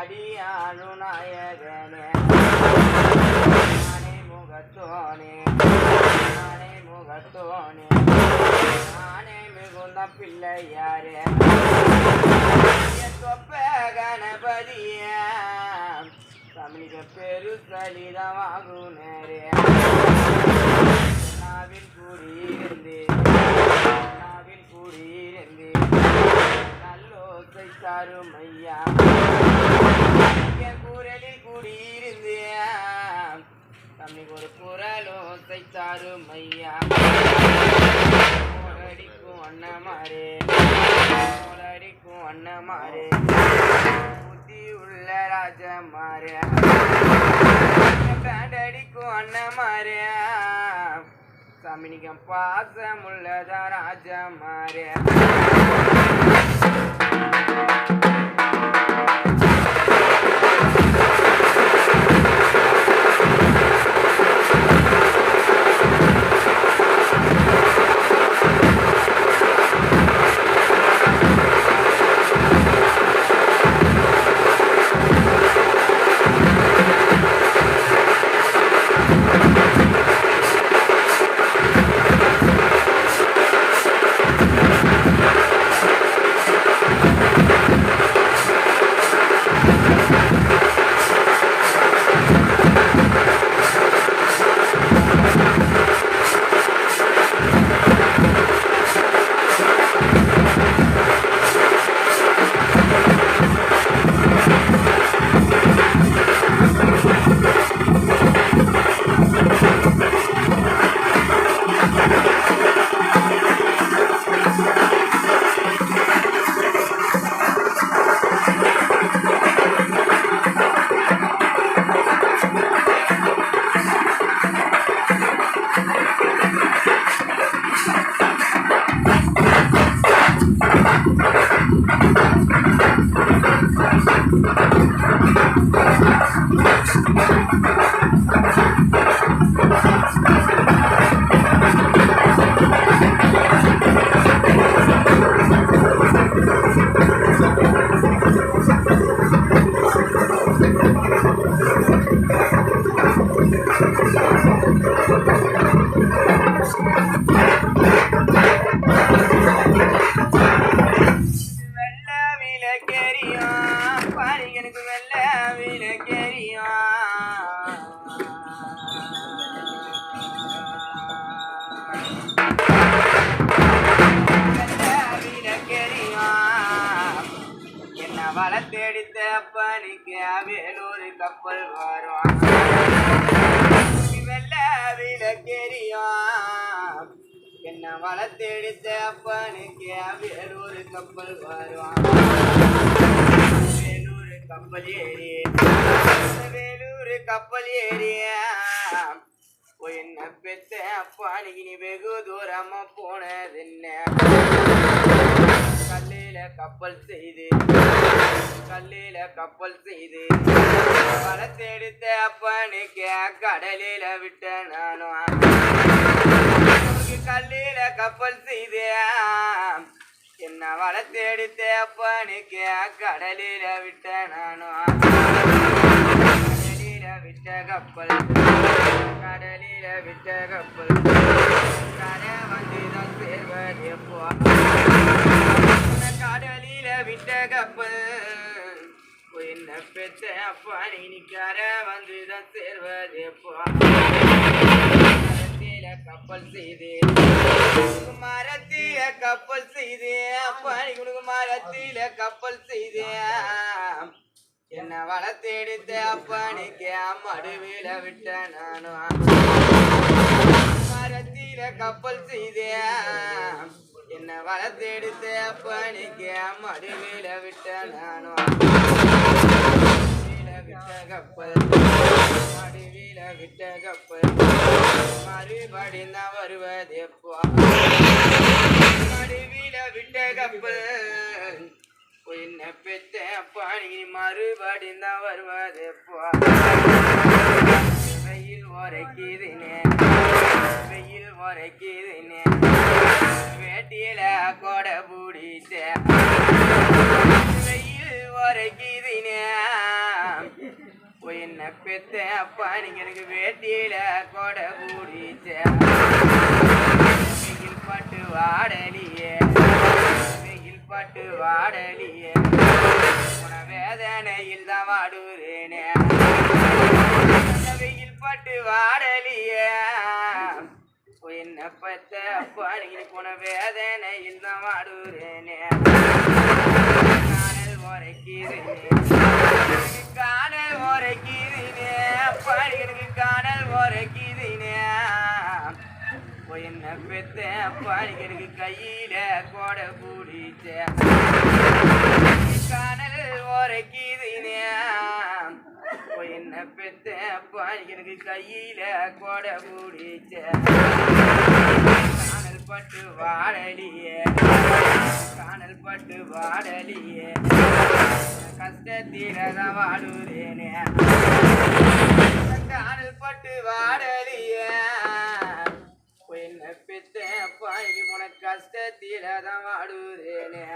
அடியானு நாயகனே நானே முகத்தோனே நானே முகத்தோனே நானே மிகுந்த பிள்ளையாரே தொப்ப கணபதிய தமிழக பெரு சலிதமாகும் நேரே நாவில் கூடியிருந்து நல்லோசை சாரும் ஐயா குரலில் கூடியிருந்து தமிழ் ஒரு குரலோசை சாரும் ஐயா அடிக்கும் அண்ணமாரே அண்ணமாரே புத்தி உள்ள ராஜமாரே பேண்டடிக்கும் அண்ணமாரே தமிழிகம் பாசமுள்ளதா ராஜமாரே வளத்தெடுத்த அப்பனுக்கு வேலூர் கப்பல் வரும் வெள்ள விளக்கெரியும் என்ன வளத்தெடுத்த அப்பனுக்கு வேலூர் கப்பல் வரும் வேலூர் கப்பல் ஏறி வேலூர் கப்பல் ஏறிய என்ன பெத்த அப்பானுக்கு நீ வெகு தூரமா போனதென்ன கல்லில கப்பல் செய்து வளத்தெடுத்த அப்பனுக்கு கடலில விட்ட நானும் கல்லில கப்பல் செய்து என்ன வளத்தெடுத்த அப்பனுக்கு கடலில விட்ட நானும் கடலில விட்ட கப்பல் கரை வந்துதான் சேர்வது எப்போ கடலில விட்ட கப்பல் என்ன பெத்த அப்பா நீக்கார வந்துதான் சேர்வது எப்போ கப்பல் செய்து மரத்தில கப்பல் செய்து அப்பா நீக்கு மரத்தில கப்பல் செய்து என்ன வளத்தெடுத்த அப்பனுக்கு மடுவில விட்ட நானும் மரத்தில கப்பல் செய்து என்ன வளத்தெடுத்த அப்பனுக்கு மடுவில விட்ட நானும் கப்பல் மடுவில விட்ட கப்பல் மறுபடி நான் வருவது எப்போ மடுவில விட்ட கப்பல் என்ன பெத்த பாணி மறுபடி தான் வருவது எப்போ வெயில் உரைக்குதுனே வேட்டியில கொடை பிடிச்ச வெயில் உரைக்குதுனே பெத்தேன் அப்பா நீங்க எனக்கு வேட்டியில கொடை கூடிச்ச வெயில் பட்டு வாடலியே வெயில் பட்டு வாடலியே உன வேதனையில் தான் வாடுறேனே வெயில் பட்டு வாடலியே என்ன பத்த அப்பா நீங்க போன வேதனையில் தான் வாடுறேனே காணல் உரைக்கிறேனே அப்பா எனக்கு காணல் உரைக்கிறேனே என்ன பெத்த அப்பா எனக்கு கையில கொடை பிடிச்ச காணல் உரைக்கிறேனே என்ன பெத்த அப்பா எனக்கு கையில கொடை பிடிச்ச காணல் பட்டு வாடலியே காணல் பட்டு வாடலியே கஷ்டத்தில தான் வாடுறேனே காணல் பட்டு வாடலியே என்ன பெத்த அப்பா உனக்கு கஷ்டத்தில தான் வாடுறேனே